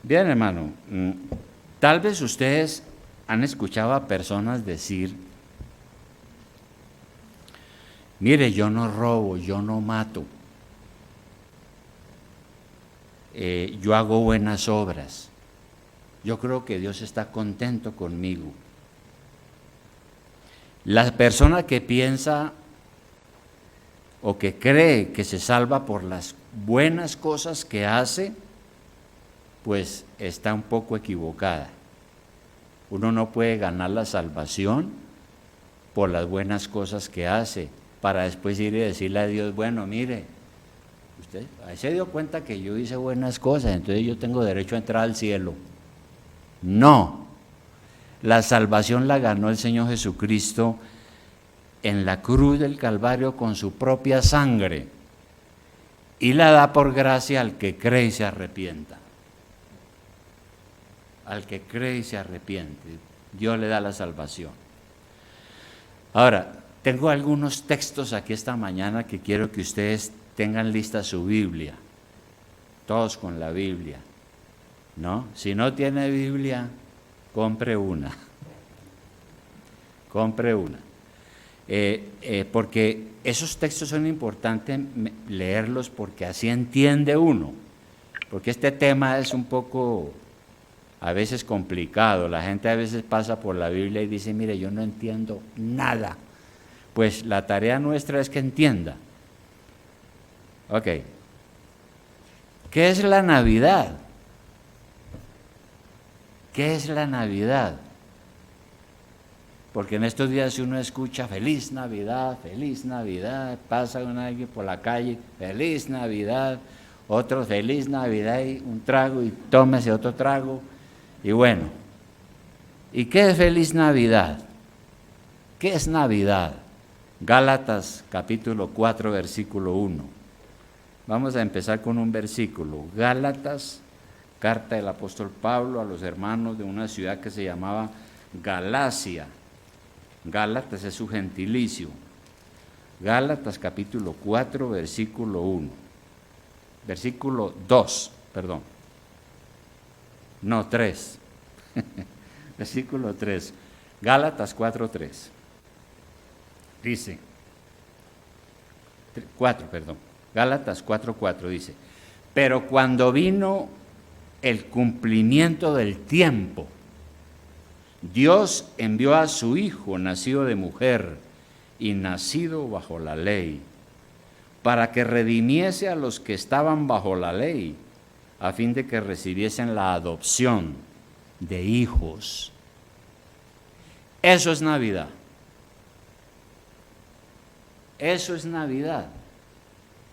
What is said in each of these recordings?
Bien, hermano, tal vez ustedes han escuchado a personas decir, mire, yo no robo, yo no mato, yo hago buenas obras, yo creo que Dios está contento conmigo. La persona que piensa o que cree que se salva por las buenas cosas que hace, pues está un poco equivocada. Uno no puede ganar la salvación por las buenas cosas que hace, para después ir y decirle a Dios, bueno, mire, usted ahí se dio cuenta que yo hice buenas cosas, entonces yo tengo derecho a entrar al cielo. No, la salvación la ganó el Señor Jesucristo en la cruz del Calvario con su propia sangre, y la da por gracia al que cree y se arrepienta. Al que cree y se arrepiente, Dios le da la salvación. Ahora, tengo algunos textos aquí esta mañana que quiero que ustedes tengan lista su Biblia, todos con la Biblia, ¿no? Si no tiene Biblia, compre una, porque esos textos son importantes leerlos, porque así entiende uno, porque este tema es un poco a veces complicado. La gente a veces pasa por la Biblia y dice, mire, yo no entiendo nada. Pues la tarea nuestra es que entienda. Ok. ¿Qué es la Navidad? ¿Qué es la Navidad? Porque en estos días uno escucha feliz Navidad, pasa alguien por la calle, feliz Navidad, otro feliz Navidad y un trago y tómese otro trago. Y bueno, ¿y qué es feliz Navidad? ¿Qué es Navidad? Gálatas capítulo 4, versículo 1. Vamos a empezar con un versículo. Gálatas, carta del apóstol Pablo a los hermanos de una ciudad que se llamaba Galacia. Gálatas es su gentilicio. Gálatas capítulo 4, versículo 1. Versículo 2, perdón. No, 3. Versículo 3. Gálatas 4:3. Dice, 4, perdón. Gálatas 4:4 dice, pero cuando vino el cumplimiento del tiempo, Dios envió a su Hijo, nacido de mujer y nacido bajo la ley, para que redimiese a los que estaban bajo la ley, a fin de que recibiesen la adopción de hijos. Eso es Navidad. Eso es Navidad,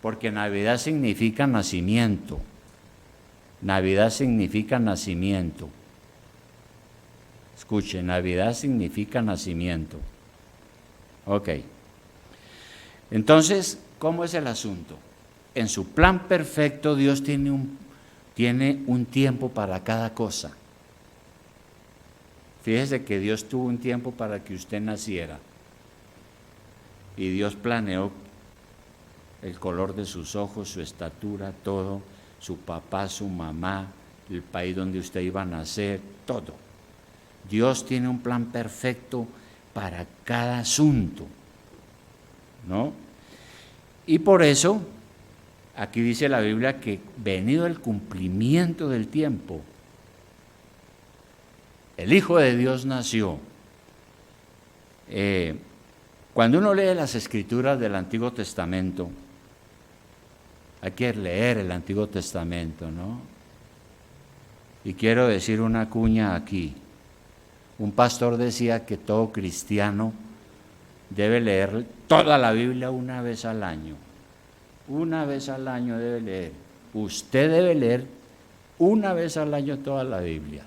porque Navidad significa nacimiento. Navidad significa nacimiento. Escuche, Navidad significa nacimiento. Ok. Entonces, ¿cómo es el asunto? En su plan perfecto, Dios tiene un tiempo para cada cosa. Fíjese que Dios tuvo un tiempo para que usted naciera. Y Dios planeó el color de sus ojos, su estatura, todo, su papá, su mamá, el país donde usted iba a nacer, todo. Dios tiene un plan perfecto para cada asunto, ¿no? Y por eso, aquí dice la Biblia que venido el cumplimiento del tiempo, el Hijo de Dios nació. Cuando uno lee las Escrituras del Antiguo Testamento, hay que leer el Antiguo Testamento, ¿no? Y quiero decir una cuña aquí. Un pastor decía que todo cristiano debe leer toda la Biblia una vez al año. Una vez al año debe leer. Usted debe leer una vez al año toda la Biblia.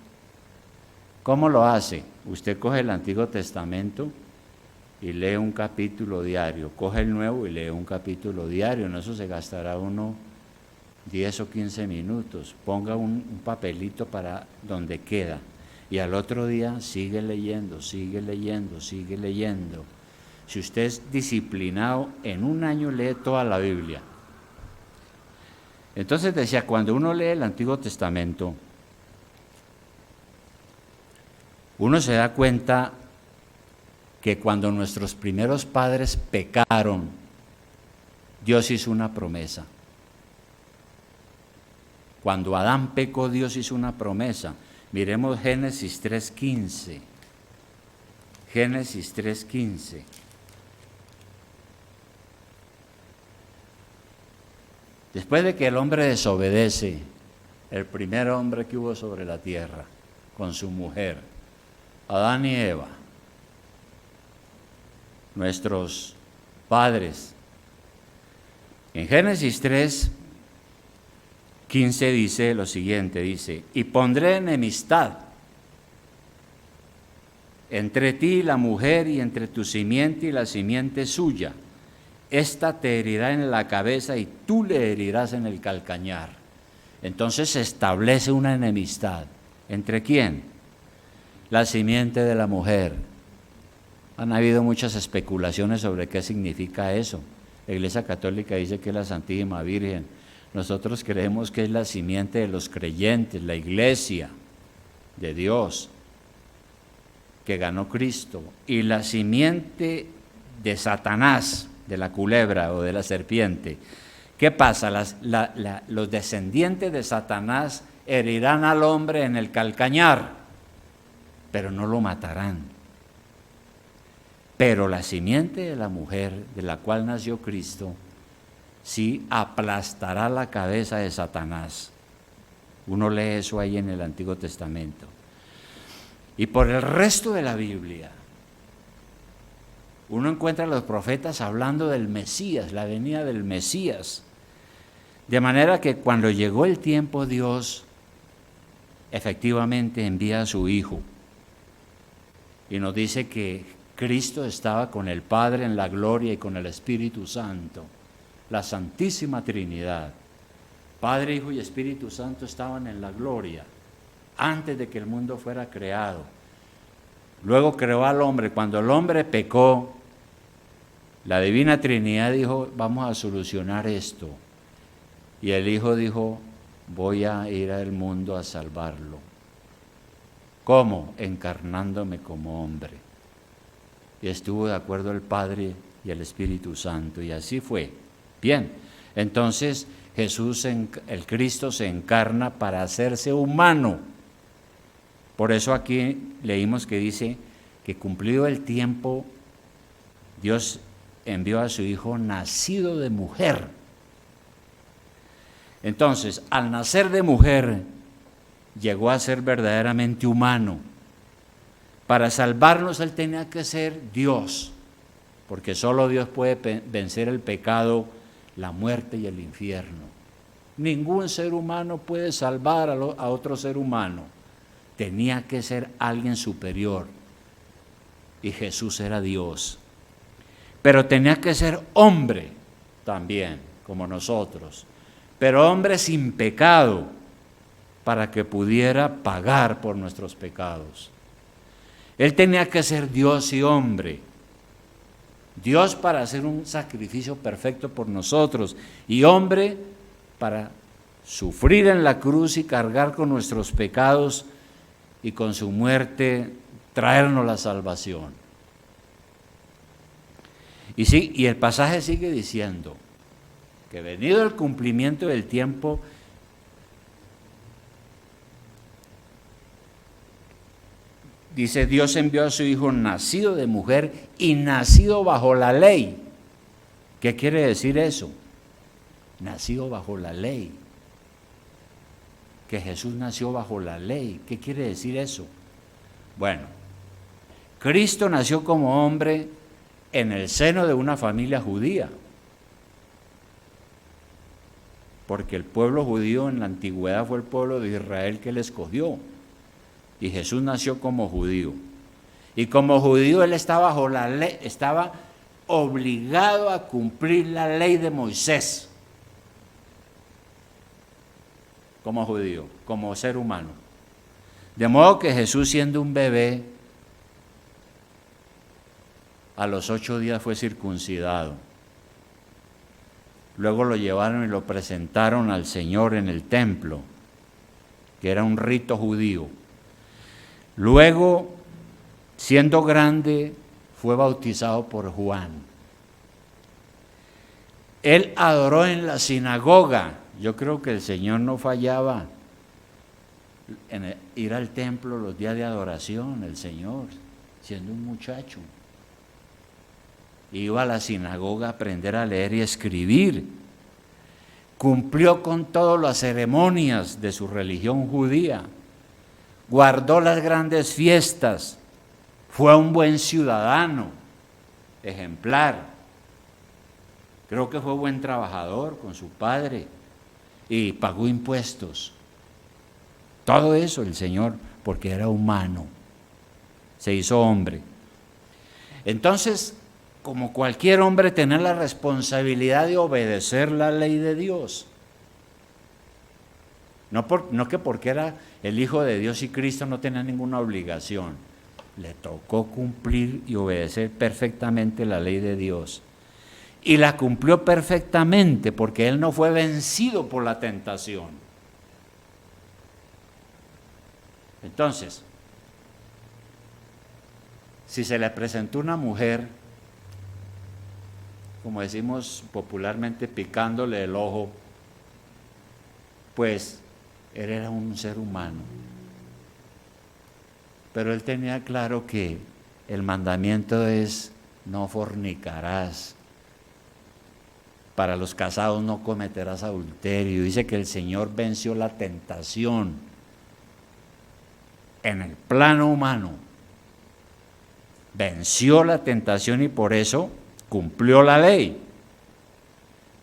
¿Cómo lo hace? Usted coge el Antiguo Testamento y lee un capítulo diario. Coge el Nuevo y lee un capítulo diario. En eso se gastará uno 10 o 15 minutos. Ponga un papelito para donde queda. Y al otro día sigue leyendo, sigue leyendo, sigue leyendo. Si usted es disciplinado, en un año lee toda la Biblia. Entonces decía, cuando uno lee el Antiguo Testamento, uno se da cuenta que cuando nuestros primeros padres pecaron, Dios hizo una promesa. Cuando Adán pecó, Dios hizo una promesa. Miremos Génesis 3:15. Génesis 3:15. Después de que el hombre desobedece, el primer hombre que hubo sobre la tierra, con su mujer, Adán y Eva, nuestros padres. En Génesis 3:15 dice lo siguiente, dice, y pondré enemistad entre ti y la mujer y entre tu simiente y la simiente suya. Esta te herirá en la cabeza y tú le herirás en el calcañar. Entonces se establece una enemistad. ¿Entre quién? La simiente de la mujer. Han habido muchas especulaciones sobre qué significa eso. La Iglesia Católica dice que es la Santísima Virgen. Nosotros creemos que es la simiente de los creyentes, la Iglesia de Dios, que ganó Cristo. Y la simiente de Satanás, de la culebra o de la serpiente. ¿Qué pasa? Los descendientes de Satanás herirán al hombre en el calcañar, pero no lo matarán. Pero la simiente de la mujer, de la cual nació Cristo, sí aplastará la cabeza de Satanás. Uno lee eso ahí en el Antiguo Testamento. Y por el resto de la Biblia, uno encuentra a los profetas hablando del Mesías, la venida del Mesías. De manera que cuando llegó el tiempo, Dios efectivamente envía a su Hijo. Y nos dice que Cristo estaba con el Padre en la gloria y con el Espíritu Santo. La Santísima Trinidad. Padre, Hijo y Espíritu Santo estaban en la gloria antes de que el mundo fuera creado. Luego creó al hombre. Cuando el hombre pecó, la Divina Trinidad dijo, vamos a solucionar esto. Y el Hijo dijo, voy a ir al mundo a salvarlo. ¿Cómo? Encarnándome como hombre. Y estuvo de acuerdo el Padre y el Espíritu Santo. Y así fue. Bien, entonces Jesús, el Cristo, se encarna para hacerse humano. Por eso aquí leímos que dice que cumplido el tiempo, Dios envió a su Hijo nacido de mujer. Entonces, al nacer de mujer, llegó a ser verdaderamente humano. Para salvarnos, Él tenía que ser Dios, porque solo Dios puede vencer el pecado, la muerte y el infierno. Ningún ser humano puede salvar a otro ser humano. Tenía que ser alguien superior. Y Jesús era Dios. Pero tenía que ser hombre también, como nosotros. Pero hombre sin pecado, para que pudiera pagar por nuestros pecados. Él tenía que ser Dios y hombre. Dios para hacer un sacrificio perfecto por nosotros, y hombre para sufrir en la cruz y cargar con nuestros pecados, y con su muerte traernos la salvación. Y sí, y el pasaje sigue diciendo que venido el cumplimiento del tiempo, dice, Dios envió a su Hijo nacido de mujer y nacido bajo la ley. ¿Qué quiere decir eso? Nacido bajo la ley. Que Jesús nació bajo la ley. ¿Qué quiere decir eso? Bueno, Cristo nació como hombre en el seno de una familia judía. Porque el pueblo judío en la antigüedad fue el pueblo de Israel que él escogió. Y Jesús nació como judío. Y como judío él estaba bajo la ley, estaba obligado a cumplir la ley de Moisés. Como judío, como ser humano. De modo que Jesús, siendo un bebé, a los 8 días fue circuncidado. Luego lo llevaron y lo presentaron al Señor en el templo, que era un rito judío. Luego, siendo grande, fue bautizado por Juan. Él adoró en la sinagoga. Yo creo que el Señor no fallaba en ir al templo los días de adoración, el Señor, siendo un muchacho. Iba a la sinagoga a aprender a leer y escribir. Cumplió con todas las ceremonias de su religión judía. Guardó las grandes fiestas. Fue un buen ciudadano, ejemplar. Creo que fue buen trabajador con su padre y pagó impuestos. Todo eso el Señor, porque era humano, se hizo hombre. Entonces, como cualquier hombre, tenía la responsabilidad de obedecer la ley de Dios. No que porque era el Hijo de Dios y Cristo no tenía ninguna obligación. Le tocó cumplir y obedecer perfectamente la ley de Dios. Y la cumplió perfectamente porque él no fue vencido por la tentación. Entonces, si se le presentó una mujer, como decimos popularmente, picándole el ojo, pues él era un ser humano. Pero él tenía claro que el mandamiento es: no fornicarás. Para los casados, no cometerás adulterio. Dice que el Señor venció la tentación en el plano humano. Venció la tentación y por eso cumplió la ley.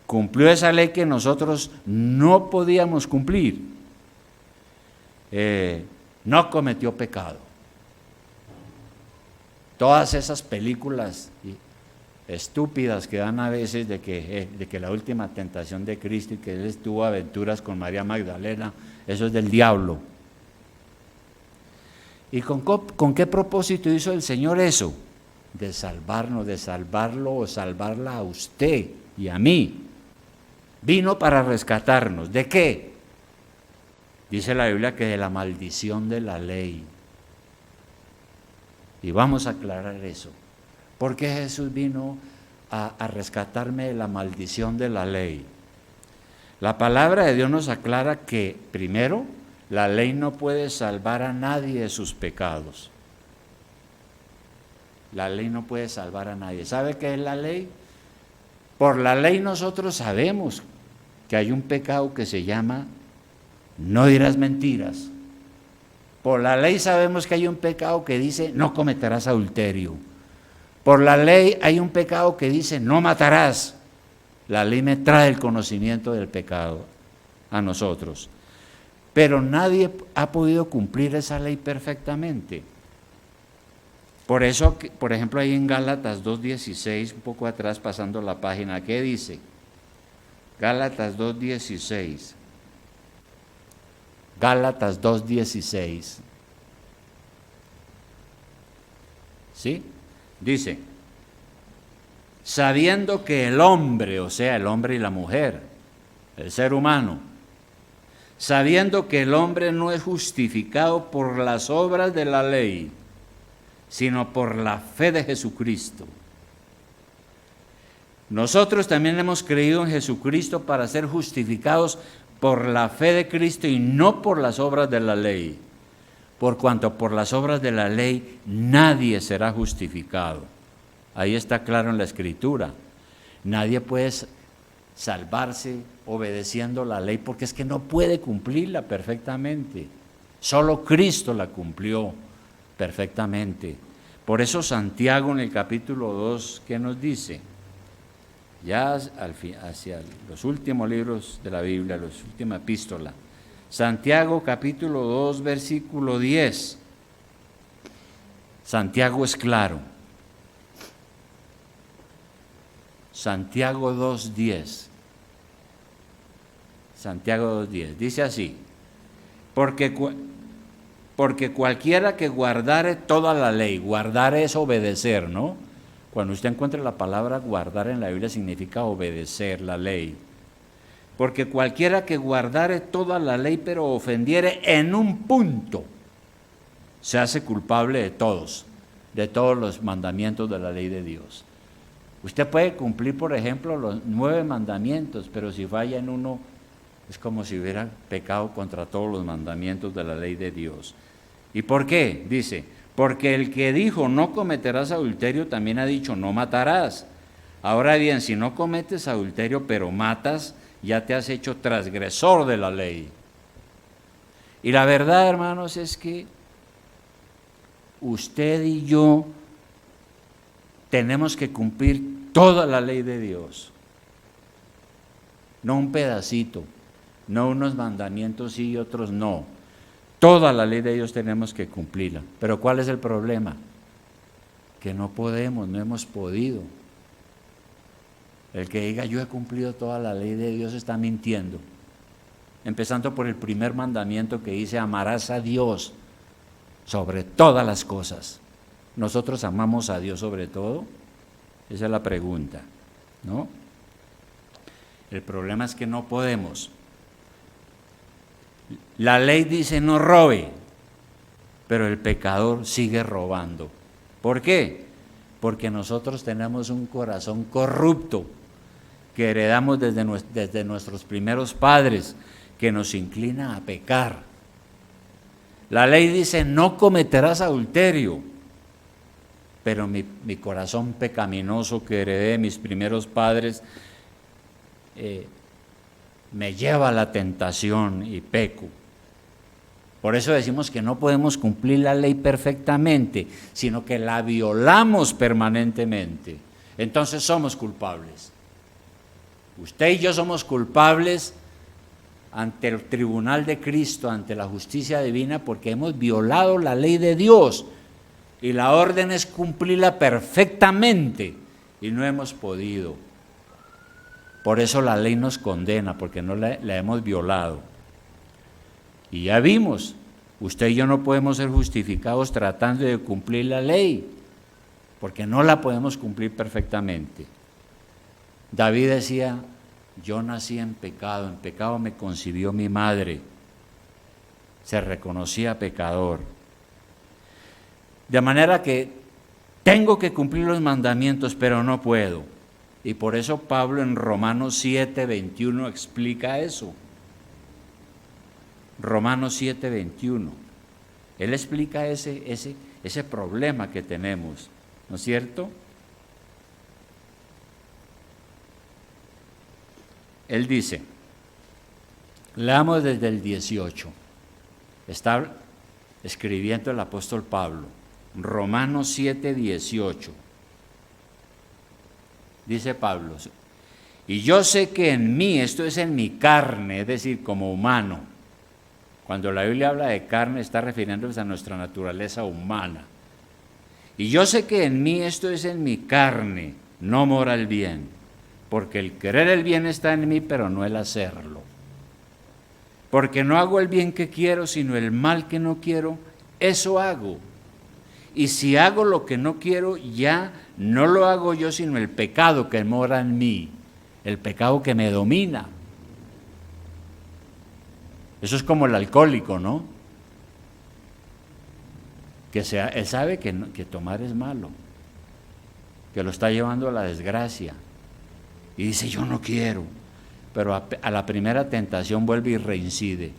Cumplió esa ley que nosotros no podíamos cumplir. No cometió pecado. Todas esas películas estúpidas que dan a veces de que la última tentación de Cristo y que él tuvo aventuras con María Magdalena, eso es del diablo. ¿Y con qué propósito hizo el Señor eso? De salvarnos, de salvarlo o salvarla a usted y a mí. Vino para rescatarnos. ¿De qué? Dice la Biblia que de la maldición de la ley. Y vamos a aclarar eso. ¿Por qué Jesús vino a rescatarme de la maldición de la ley? La palabra de Dios nos aclara que, primero, la ley no puede salvar a nadie de sus pecados. La ley no puede salvar a nadie. ¿Sabe qué es la ley? Por la ley nosotros sabemos que hay un pecado que se llama no dirás mentiras. Por la ley sabemos que hay un pecado que dice no cometerás adulterio. Por la ley hay un pecado que dice no matarás. La ley me trae el conocimiento del pecado a nosotros. Pero nadie ha podido cumplir esa ley perfectamente. Por eso, por ejemplo, ahí en Gálatas 2:16, un poco atrás pasando la página, ¿qué dice? Gálatas 2:16. Gálatas 2:16. ¿Sí? Dice, sabiendo que el hombre, o sea, el hombre y la mujer, el ser humano, sabiendo que el hombre no es justificado por las obras de la ley, sino por la fe de Jesucristo. Nosotros también hemos creído en Jesucristo para ser justificados por la fe de Cristo y no por las obras de la ley, por cuanto por las obras de la ley nadie será justificado. Ahí está claro en la Escritura. Nadie puede salvarse obedeciendo la ley porque es que no puede cumplirla perfectamente. Solo Cristo la cumplió perfectamente. Por eso Santiago en el capítulo 2, ¿qué nos dice? Ya hacia los últimos libros de la Biblia, la última epístola. Santiago capítulo 2, versículo 10. Santiago es claro. Santiago 2:10. Santiago 2:10. Dice así: porque cualquiera que guardare toda la ley, guardar es obedecer, ¿no? Cuando usted encuentre la palabra guardar en la Biblia significa obedecer la ley. Porque cualquiera que guardare toda la ley pero ofendiere en un punto, se hace culpable de todos los mandamientos de la ley de Dios. Usted puede cumplir, por ejemplo, los 9 mandamientos, pero si falla en uno, es como si hubiera pecado contra todos los mandamientos de la ley de Dios. ¿Y por qué? Dice, porque el que dijo no cometerás adulterio también ha dicho no matarás. Ahora bien, si no cometes adulterio pero matas, ya te has hecho transgresor de la ley. Y la verdad, hermanos, es que usted y yo tenemos que cumplir toda la ley de Dios. No un pedacito, no unos mandamientos sí y otros no. Toda la ley de Dios tenemos que cumplirla. Pero ¿cuál es el problema? Que no podemos, no hemos podido. El que diga yo he cumplido toda la ley de Dios está mintiendo. Empezando por el primer mandamiento que dice amarás a Dios sobre todas las cosas. ¿Nosotros amamos a Dios sobre todo? Esa es la pregunta, ¿no? El problema es que no podemos. La ley dice no robe, pero el pecador sigue robando. ¿Por qué? Porque nosotros tenemos un corazón corrupto que heredamos desde nuestros primeros padres, que nos inclina a pecar. La ley dice no cometerás adulterio, pero mi corazón pecaminoso que heredé de mis primeros padres me lleva a la tentación y peco. Por eso decimos que no podemos cumplir la ley perfectamente, sino que la violamos permanentemente. Entonces somos culpables. Usted y yo somos culpables ante el tribunal de Cristo, ante la justicia divina, porque hemos violado la ley de Dios. Y la orden es cumplirla perfectamente y no hemos podido. Por eso la ley nos condena, porque no la hemos violado. Y ya vimos, usted y yo no podemos ser justificados tratando de cumplir la ley, porque no la podemos cumplir perfectamente. David decía, yo nací en pecado me concibió mi madre. Se reconocía pecador. De manera que tengo que cumplir los mandamientos, pero no puedo. Y por eso Pablo en Romanos 7:21 explica eso. Romanos 7:21. Él explica ese problema que tenemos, ¿no es cierto? Él dice, leamos desde el 18, está escribiendo el apóstol Pablo, Romanos 7:18. Dice Pablo, y yo sé que en mí, esto es en mi carne, es decir, como humano. Cuando la Biblia habla de carne, está refiriéndose a nuestra naturaleza humana. Y yo sé que en mí, esto es en mi carne, no mora el bien, porque el querer el bien está en mí, pero no el hacerlo. Porque no hago el bien que quiero, sino el mal que no quiero, eso hago. Y si hago lo que no quiero, ya no lo hago yo, sino el pecado que mora en mí, el pecado que me domina. Eso es como el alcohólico, ¿no? Él sabe que tomar es malo, que lo está llevando a la desgracia. Y dice, yo no quiero, pero a la primera tentación vuelve y reincide.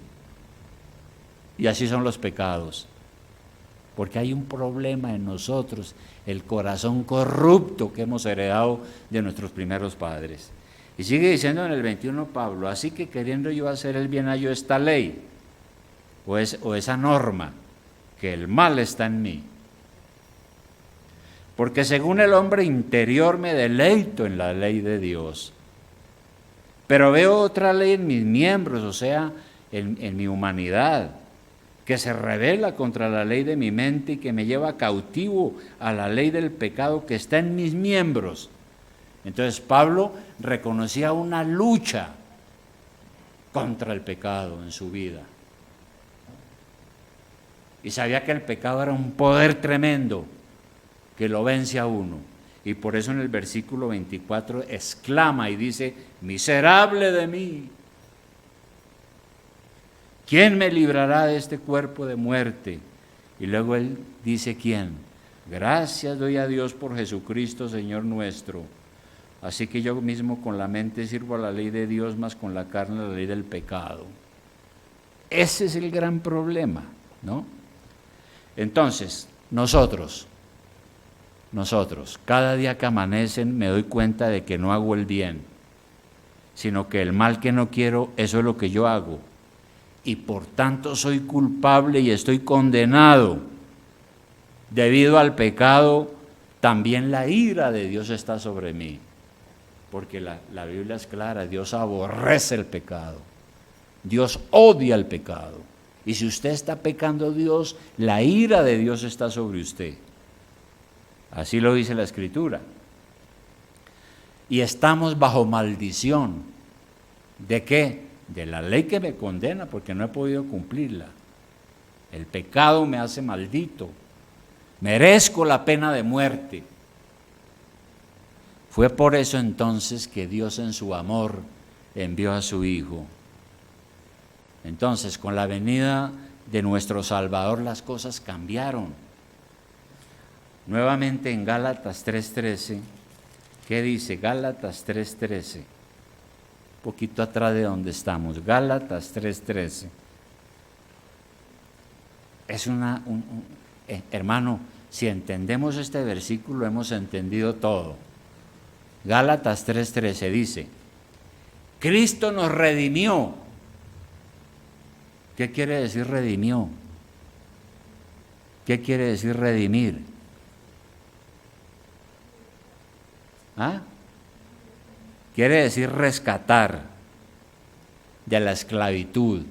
Y así son los pecados. Porque hay un problema en nosotros, el corazón corrupto que hemos heredado de nuestros primeros padres. Y sigue diciendo en el 21 Pablo, así que queriendo yo hacer el bien hallo esta ley, o esa norma, que el mal está en mí. Porque según el hombre interior me deleito en la ley de Dios, pero veo otra ley en mis miembros, o sea, en mi humanidad, que se rebela contra la ley de mi mente y que me lleva cautivo a la ley del pecado que está en mis miembros. Entonces Pablo reconocía una lucha contra el pecado en su vida. Y sabía que el pecado era un poder tremendo que lo vence a uno. Y por eso en el versículo 24 exclama y dice, miserable de mí. ¿Quién me librará de este cuerpo de muerte? Y luego él dice, ¿quién? Gracias doy a Dios por Jesucristo, Señor nuestro. Así que yo mismo con la mente sirvo a la ley de Dios, más con la carne a la ley del pecado. Ese es el gran problema, ¿no? Entonces, nosotros, cada día que amanecen me doy cuenta de que no hago el bien, sino que el mal que no quiero, eso es lo que yo hago. Y por tanto soy culpable y estoy condenado. Debido al pecado, también la ira de Dios está sobre mí. Porque la Biblia es clara, Dios aborrece el pecado. Dios odia el pecado. Y si usted está pecando a Dios, la ira de Dios está sobre usted. Así lo dice la Escritura. Y estamos bajo maldición. ¿De qué? De la ley que me condena porque no he podido cumplirla. El pecado me hace maldito. Merezco la pena de muerte. Fue por eso entonces que Dios en su amor envió a su Hijo. Entonces, con la venida de nuestro Salvador las cosas cambiaron. Nuevamente en Gálatas 3:13, ¿qué dice? Gálatas 3:13, un poquito atrás de donde estamos, Gálatas 3:13. Es hermano, si entendemos este versículo hemos entendido todo. Gálatas 3:13 dice, Cristo nos redimió. ¿Qué quiere decir redimió? ¿Qué quiere decir redimir? ¿Ah? Quiere decir rescatar de la esclavitud.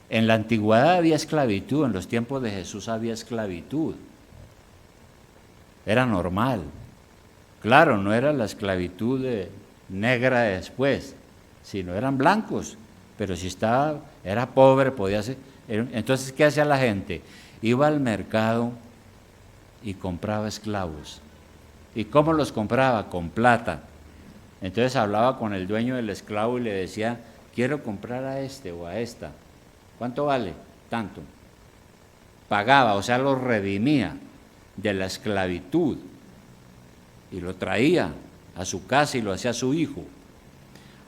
En la antigüedad había esclavitud, en los tiempos de Jesús había esclavitud. Era normal. Claro, no era la esclavitud negra de después, sino eran blancos. Pero si era pobre, podía ser. Entonces, ¿qué hacía la gente? Iba al mercado y compraba esclavos. ¿Y cómo los compraba? Con plata. Entonces hablaba con el dueño del esclavo y le decía, quiero comprar a este o a esta. ¿Cuánto vale? Tanto. Pagaba, o sea, lo redimía de la esclavitud y lo traía a su casa y lo hacía su hijo.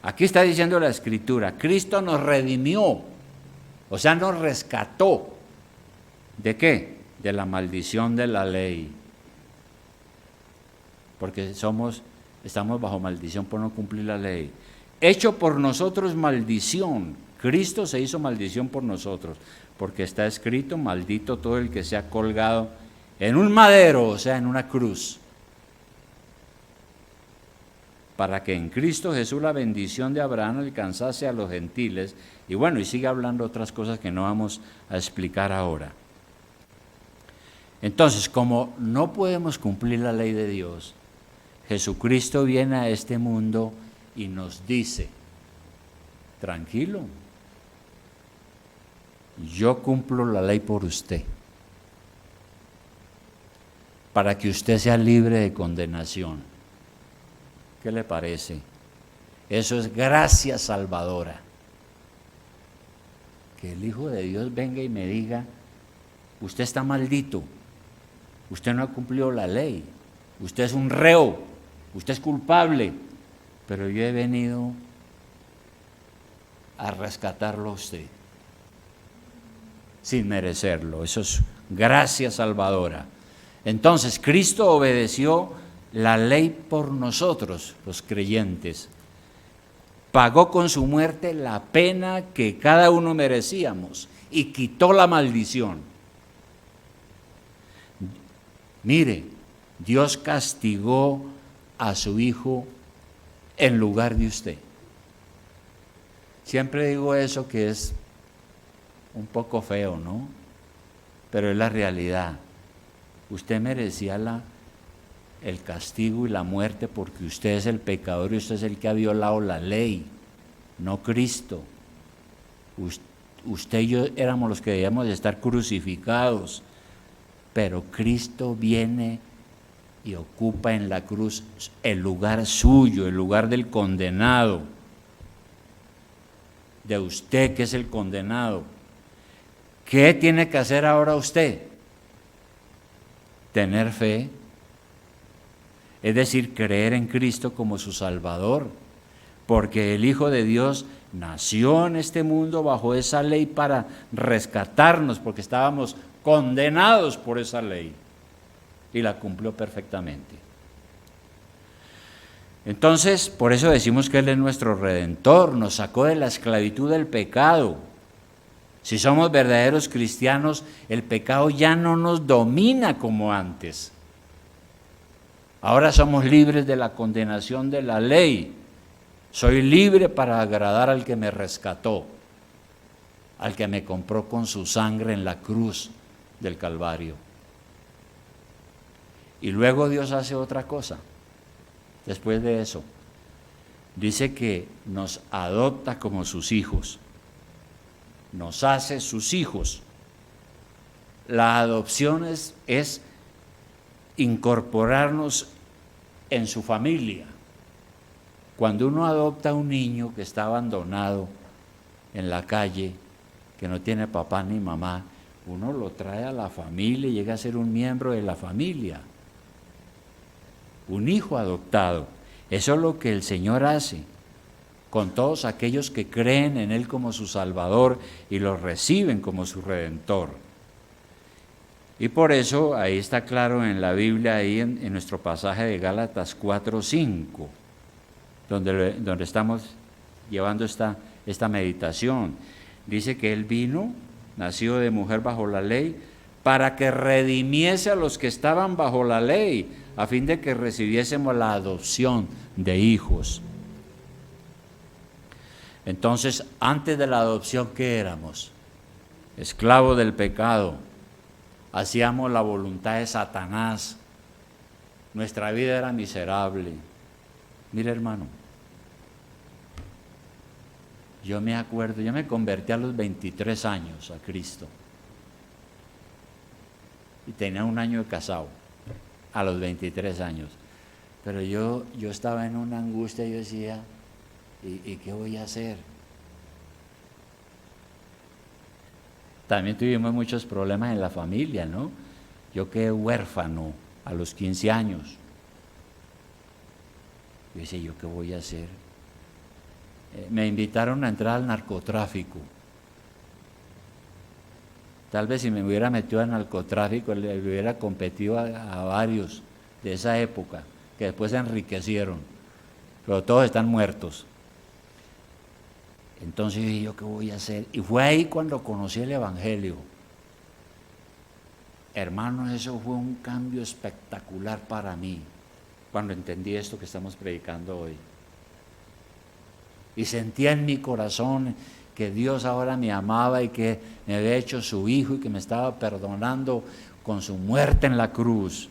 Aquí está diciendo la Escritura, Cristo nos redimió, o sea, nos rescató. ¿De qué? De la maldición de la ley. Porque estamos bajo maldición por no cumplir la ley. Hecho por nosotros maldición. Cristo se hizo maldición por nosotros, porque está escrito, maldito todo el que sea colgado en un madero, o sea, en una cruz. Para que en Cristo Jesús la bendición de Abraham alcanzase a los gentiles. Y bueno, y sigue hablando otras cosas que no vamos a explicar ahora. Entonces, como no podemos cumplir la ley de Dios, Jesucristo viene a este mundo y nos dice, tranquilo, yo cumplo la ley por usted, para que usted sea libre de condenación. ¿Qué le parece? Eso es gracia salvadora. Que el Hijo de Dios venga y me diga, usted está maldito, usted no ha cumplido la ley, usted es un reo, usted es culpable, pero yo he venido a rescatarlo a usted, sin merecerlo. Eso es gracia salvadora. Entonces, Cristo obedeció la ley por nosotros, los creyentes. Pagó con su muerte la pena que cada uno merecíamos y quitó la maldición. Mire, Dios castigó a su Hijo en lugar de usted. Siempre digo eso que es un poco feo, ¿no? Pero es la realidad. Usted merecía el castigo y la muerte porque usted es el pecador y usted es el que ha violado la ley, no Cristo. Usted y yo éramos los que debíamos de estar crucificados, pero Cristo viene y ocupa en la cruz el lugar suyo, el lugar del condenado, de usted que es el condenado. ¿Qué tiene que hacer ahora usted? Tener fe, es decir, creer en Cristo como su Salvador, porque el Hijo de Dios nació en este mundo bajo esa ley para rescatarnos, porque estábamos condenados por esa ley, y la cumplió perfectamente. Entonces, por eso decimos que Él es nuestro Redentor, nos sacó de la esclavitud del pecado. Si somos verdaderos cristianos, el pecado ya no nos domina como antes. Ahora somos libres de la condenación de la ley. Soy libre para agradar al que me rescató, al que me compró con su sangre en la cruz del Calvario. Y luego Dios hace otra cosa. Después de eso, dice que nos adopta como sus hijos, nos hace sus hijos. La adopción es incorporarnos en su familia. Cuando uno adopta a un niño que está abandonado en la calle, que no tiene papá ni mamá, uno lo trae a la familia y llega a ser un miembro de la familia, un hijo adoptado. Eso es lo que el Señor hace con todos aquellos que creen en Él como su Salvador y lo reciben como su Redentor. Y por eso ahí está claro en la Biblia, ahí en nuestro pasaje de Gálatas 4:5, donde estamos llevando esta meditación. Dice que Él vino, nacido de mujer bajo la ley, para que redimiese a los que estaban bajo la ley, a fin de que recibiésemos la adopción de hijos. Entonces, antes de la adopción, ¿qué éramos? Esclavos del pecado. Hacíamos la voluntad de Satanás. Nuestra vida era miserable. Mire, hermano, yo me acuerdo, yo me convertí a los 23 años a Cristo. Y tenía un año de casado, a los 23 años. Pero yo estaba en una angustia, yo decía, ¿y qué voy a hacer? También tuvimos muchos problemas en la familia, ¿no? Yo quedé huérfano a los 15 años. Yo decía, ¿yo qué voy a hacer? Me invitaron a entrar al narcotráfico. Tal vez si me hubiera metido al narcotráfico le hubiera competido a varios de esa época, que después se enriquecieron, pero todos están muertos. Entonces dije, ¿yo qué voy a hacer? Y fue ahí cuando conocí el Evangelio. Hermanos, eso fue un cambio espectacular para mí, cuando entendí esto que estamos predicando hoy. Y sentía en mi corazón que Dios ahora me amaba y que me había hecho su hijo y que me estaba perdonando con su muerte en la cruz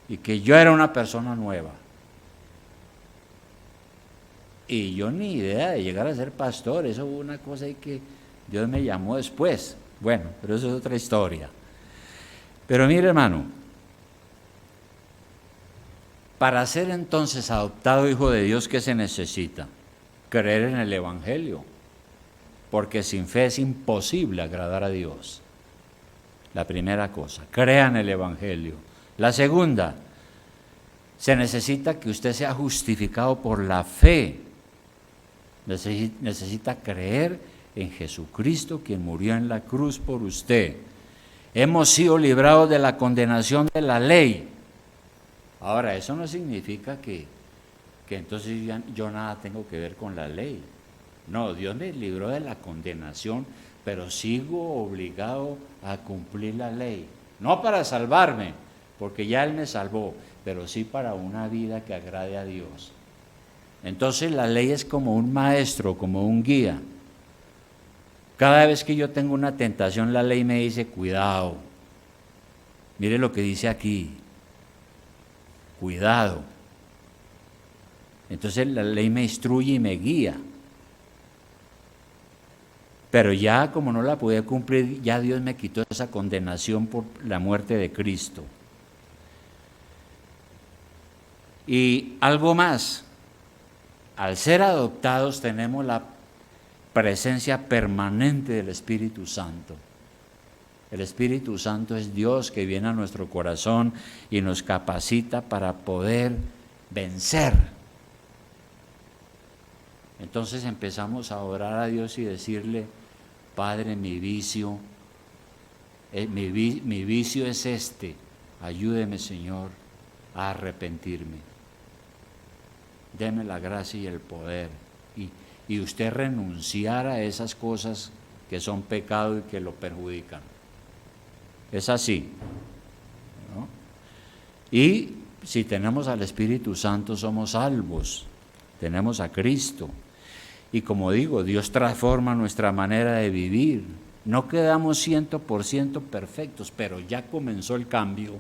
y que yo era una persona nueva. Y yo ni idea de llegar a ser pastor, eso fue una cosa ahí que Dios me llamó después. Bueno, pero eso es otra historia. Pero mire, hermano, para ser entonces adoptado hijo de Dios, ¿qué se necesita? Creer en el Evangelio, porque sin fe es imposible agradar a Dios. La primera cosa, crea en el Evangelio. La segunda, se necesita que usted sea justificado por la fe. Necesita creer en Jesucristo, quien murió en la cruz por usted. Hemos sido librados de la condenación de la ley. Ahora, eso no significa que entonces yo nada tengo que ver con la ley. No, Dios me libró de la condenación, pero sigo obligado a cumplir la ley. No para salvarme, porque ya Él me salvó, pero sí para una vida que agrade a Dios. Entonces la ley es como un maestro, como un guía. Cada vez que yo tengo una tentación, la ley me dice, cuidado. Mire lo que dice aquí, cuidado. Entonces la ley me instruye y me guía. Pero ya como no la pude cumplir, ya Dios me quitó esa condenación por la muerte de Cristo. Y algo más, al ser adoptados tenemos la presencia permanente del Espíritu Santo. El Espíritu Santo es Dios que viene a nuestro corazón y nos capacita para poder vencer. Entonces empezamos a orar a Dios y decirle: Padre, mi vicio es este, ayúdeme, Señor, a arrepentirme. Deme la gracia y el poder. Y usted renunciar a esas cosas que son pecado y que lo perjudican. Es así, ¿no? Y si tenemos al Espíritu Santo somos salvos, tenemos a Cristo. Y como digo, Dios transforma nuestra manera de vivir. No quedamos 100% perfectos, pero ya comenzó el cambio.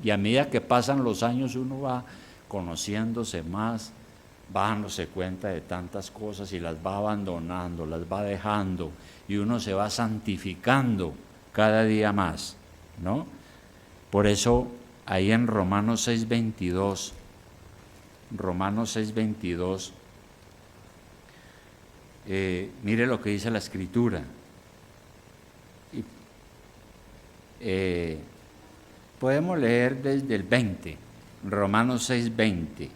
Y a medida que pasan los años uno va conociéndose más, va dándose cuenta de tantas cosas y las va abandonando, las va dejando, y uno se va santificando cada día más, ¿no? Por eso ahí en Romanos 6:22, mire lo que dice la Escritura. Podemos leer desde el 20, Romanos 6:20.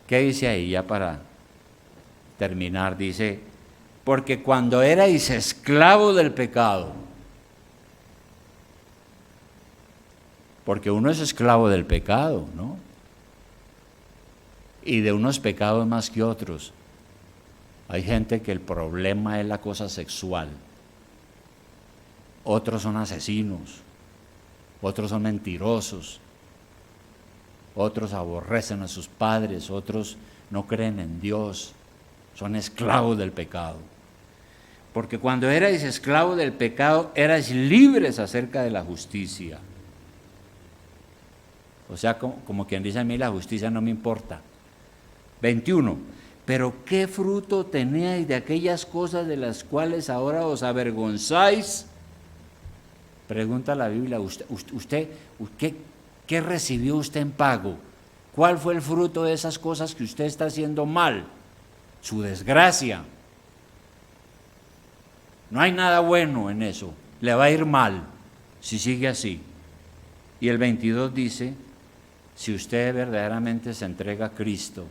¿Qué dice ahí? Ya para terminar, dice: porque cuando erais esclavo del pecado, porque uno es esclavo del pecado, ¿no? Y de unos pecados más que otros. Hay gente que el problema es la cosa sexual, otros son asesinos, otros son mentirosos, otros aborrecen a sus padres, otros no creen en Dios, son esclavos del pecado. Porque cuando erais esclavos del pecado, erais libres acerca de la justicia. O sea, como quien dice: a mí la justicia no me importa. 21. Pero ¿qué fruto teníais de aquellas cosas de las cuales ahora os avergonzáis? Pregunta la Biblia: ¿qué recibió usted en pago? ¿Cuál fue el fruto de esas cosas que usted está haciendo mal? Su desgracia. No hay nada bueno en eso, le va a ir mal si sigue así. Y el 22 dice: si usted verdaderamente se entrega a Cristo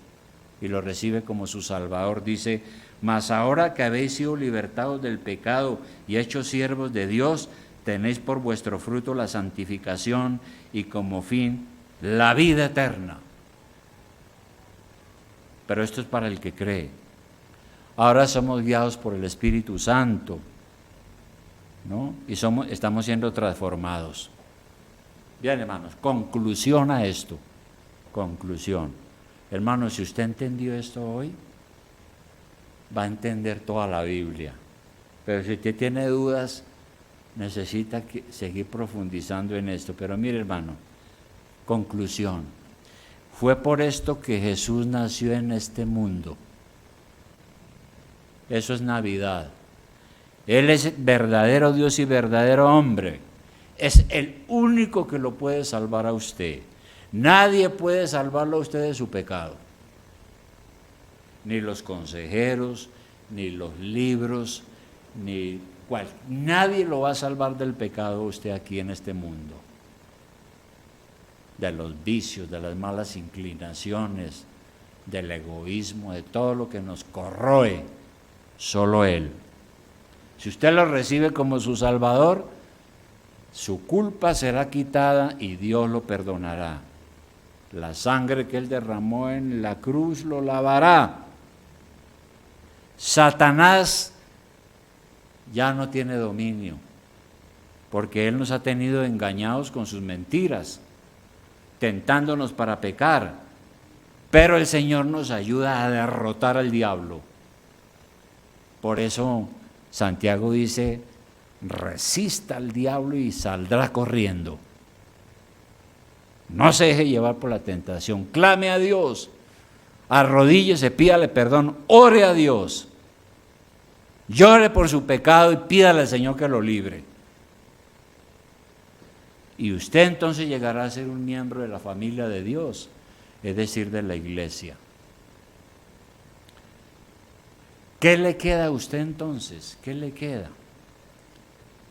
y lo recibe como su Salvador, dice: mas ahora que habéis sido libertados del pecado y hechos siervos de Dios, tenéis por vuestro fruto la santificación y como fin la vida eterna. Pero esto es para el que cree. Ahora somos guiados por el Espíritu Santo, ¿no? Y estamos siendo transformados. Bien, hermanos, conclusión a esto. Conclusión. Hermanos, si usted entendió esto hoy, va a entender toda la Biblia. Pero si usted tiene dudas, necesita seguir profundizando en esto. Pero mire, hermano, conclusión. Fue por esto que Jesús nació en este mundo. Eso es Navidad. Él es verdadero Dios y verdadero hombre. Es el único que lo puede salvar a usted. Nadie puede salvarlo a usted de su pecado. Ni los consejeros, ni los libros, nadie lo va a salvar del pecado a usted aquí en este mundo. De los vicios, de las malas inclinaciones, del egoísmo, de todo lo que nos corroe, solo Él. Si usted lo recibe como su Salvador, su culpa será quitada y Dios lo perdonará. La sangre que Él derramó en la cruz lo lavará. Satanás ya no tiene dominio, porque Él nos ha tenido engañados con sus mentiras, tentándonos para pecar, pero el Señor nos ayuda a derrotar al diablo. Por eso Santiago dice: resista al diablo y saldrá corriendo. No se deje llevar por la tentación, clame a Dios, arrodíllese, pídale perdón, ore a Dios, llore por su pecado y pídale al Señor que lo libre. y usted entonces llegará a ser un miembro de la familia de Dios, es decir, de la iglesia. ¿Qué le queda a usted entonces? ¿Qué le queda?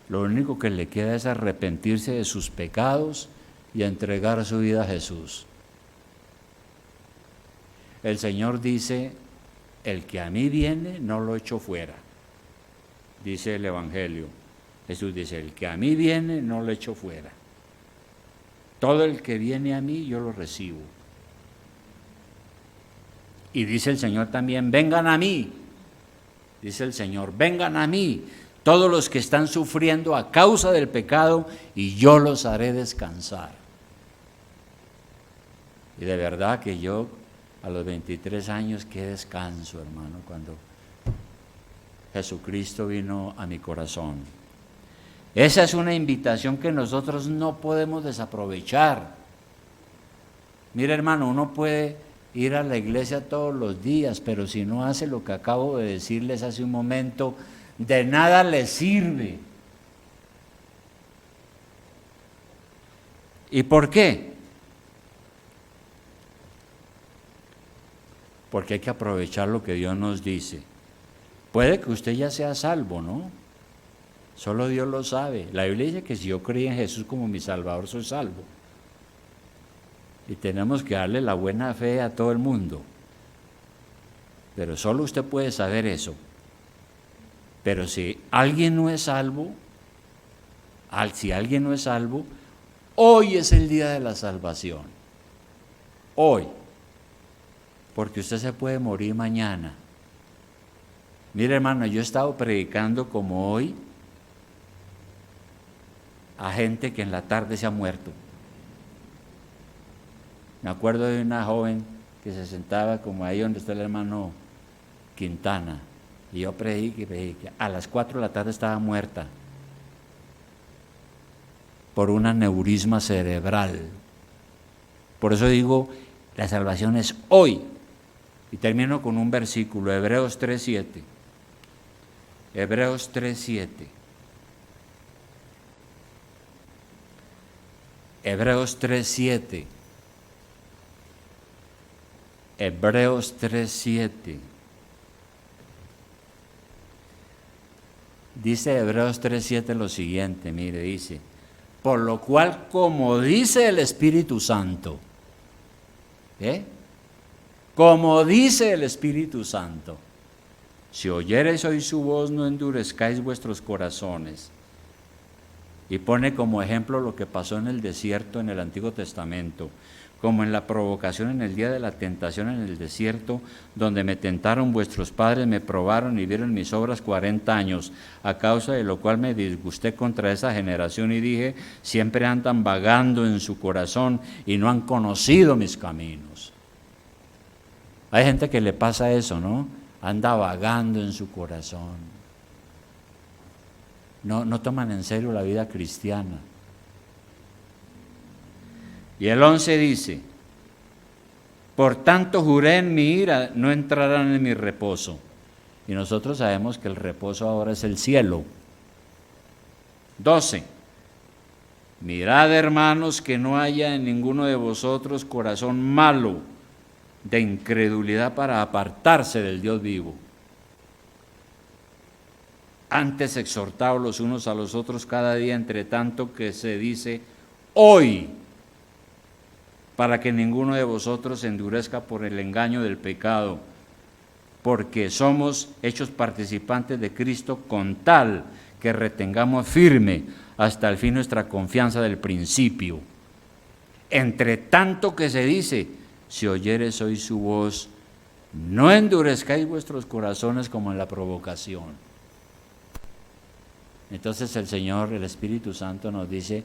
Lo único que le queda es arrepentirse de sus pecados y entregar su vida a Jesús. El Señor dice, el que a mí viene no lo echo fuera, dice el Evangelio. Jesús dice, el que a mí viene no lo echo fuera. Todo el que viene a mí yo lo recibo. Y dice el Señor también, vengan a mí. Dice el Señor, vengan a mí, todos los que están sufriendo a causa del pecado, y yo los haré descansar. Y de verdad que yo, a los 23 años, qué descanso, hermano, cuando Jesucristo vino a mi corazón. Esa es una invitación que nosotros no podemos desaprovechar. Mira, hermano, uno puede ir a la iglesia todos los días, pero si no hace lo que acabo de decirles hace un momento, de nada le sirve. ¿Y por qué? Porque hay que aprovechar lo que Dios nos dice. Puede que usted ya sea salvo, ¿no? Solo Dios lo sabe. La Biblia dice que si yo creí en Jesús como mi Salvador, soy salvo. Y tenemos que darle la buena fe a todo el mundo. Pero solo usted puede saber eso. Pero si alguien no es salvo, hoy es el día de la salvación. Hoy. Porque usted se puede morir mañana. Mire, hermano, yo he estado predicando como hoy a gente que en la tarde se ha muerto. Me acuerdo de una joven que se sentaba como ahí donde está el hermano Quintana, y yo prediqué. A las 4 de la tarde estaba muerta por un aneurisma cerebral. Por eso digo, la salvación es hoy. Y termino con un versículo, Hebreos 3:7. Hebreos 3:7. Hebreos 3:7. Hebreos 3:7. Dice Hebreos 3:7 lo siguiente, mire, dice, por lo cual, como dice el Espíritu Santo, como dice el Espíritu Santo, si oyereis hoy su voz, no endurezcáis vuestros corazones. Y pone como ejemplo lo que pasó en el desierto en el Antiguo Testamento, como en la provocación en el día de la tentación en el desierto, donde me tentaron vuestros padres, me probaron y vieron mis obras 40 años, a causa de lo cual me disgusté contra esa generación y dije, siempre andan vagando en su corazón y no han conocido mis caminos. Hay gente que le pasa eso, ¿no? Anda vagando en su corazón. No toman en serio la vida cristiana. Y el 11 dice, por tanto juré en mi ira, no entrarán en mi reposo. Y nosotros sabemos que el reposo ahora es el cielo. 12, mirad, hermanos, que no haya en ninguno de vosotros corazón malo de incredulidad para apartarse del Dios vivo. Antes exhortaos los unos a los otros cada día, entre tanto que se dice hoy, para que ninguno de vosotros se endurezca por el engaño del pecado, porque somos hechos participantes de Cristo, con tal que retengamos firme hasta el fin nuestra confianza del principio. Entre tanto que se dice, si oyeres hoy su voz, no endurezcáis vuestros corazones como en la provocación. Entonces el Señor, el Espíritu Santo nos dice,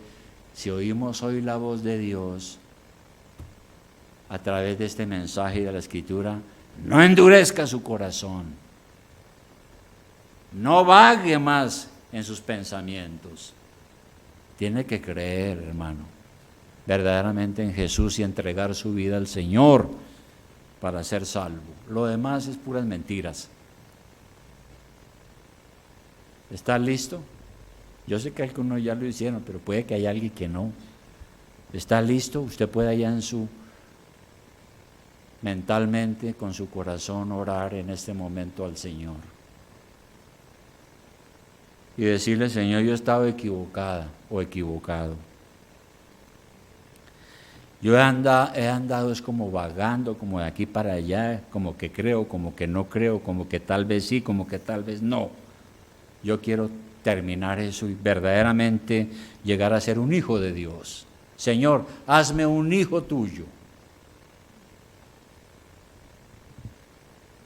si oímos hoy la voz de Dios, a través de este mensaje de la Escritura, no endurezca su corazón, no vague más en sus pensamientos. Tiene que creer, hermano, verdaderamente en Jesús y entregar su vida al Señor para ser salvo. Lo demás es puras mentiras. ¿Está listo? Yo sé que algunos ya lo hicieron, pero puede que haya alguien que no. ¿Está listo? Usted puede allá en su mentalmente, con su corazón, orar en este momento al Señor. Y decirle, Señor, yo he estado equivocada o equivocado. Yo he andado es como vagando, como de aquí para allá, como que creo, como que no creo, como que tal vez sí, como que tal vez no. Yo quiero terminar eso y verdaderamente llegar a ser un hijo de Dios. Señor, hazme un hijo tuyo.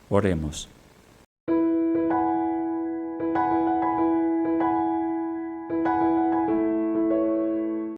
Oremos.